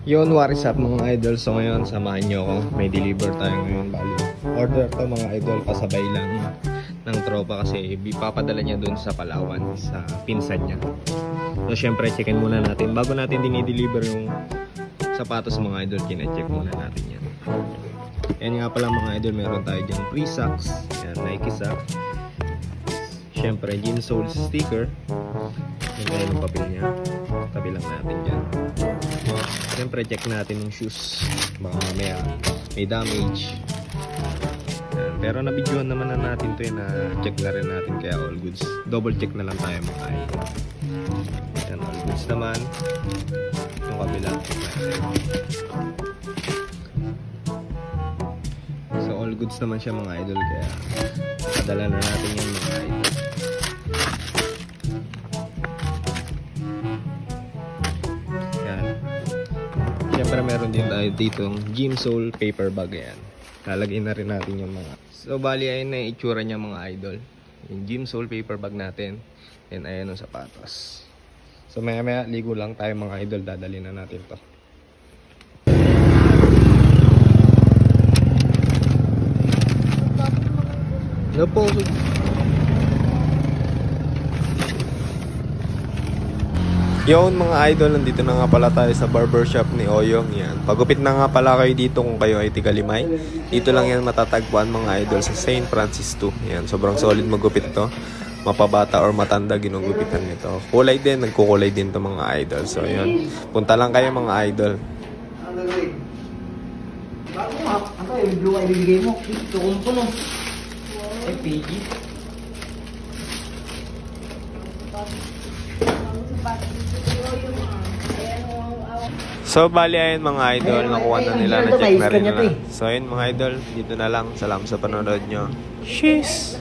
Yun, what is up mga idol? So ngayon, samahan nyo ako. May deliver tayo ngayon. Bali, order to mga idol, kasabay lang ng tropa kasi ipapadala niya dun sa Palawan, sa pinsan niya. So syempre, checkin muna natin. Bago natin dinideliver yung sapatos mga idol, kina-check muna natin yan. Yan nga pala mga idol, meron tayo dyan free socks. Yan, Nike socks. Syempre, jean sole sticker. Yan tayo ng papel niya. Tabi lang natin dyan. Siyempre, check natin yung shoes. Baka mamaya may damage. Yan. Pero nabidyohan naman na natin to na check na rin natin kaya all goods. Double check na lang tayo mga idol. Yan, all goods naman. Yung kabila. So all goods naman siya mga idol kaya padala na natin yung mga idol. Siyempre meron din tayo ditong gym sole paper bag yan. Lalagyan na rin natin yung mga. So bali ayun na yung itsura niya mga idol. Yung gym sole paper bag natin. And ayan yung sapatos. So maya maya ligo lang tayo mga idol. Dadalhin na natin to. Ano po? Yun mga idol, nandito na nga pala tayo sa barbershop ni Oyong. Yan. Pagupit na nga pala kayo dito kung kayo ay tigalimay. Dito lang yan matatagpuan mga idol sa St. Francis 2. Yan. Sobrang solid magupit to. Mapabata or matanda ginugupitan nito. Kulay din, nagkukulay din to mga idol. So yun, punta lang kayo mga idol. Bago nga, ano yung blue ay bibigay mo? Ito kung po no. Ay, PG. So bali ayun mga idol, nakuha na nila, na-check na rin nila. So ayun mga idol, dito na lang. Salamat sa panonood nyo. Cheers!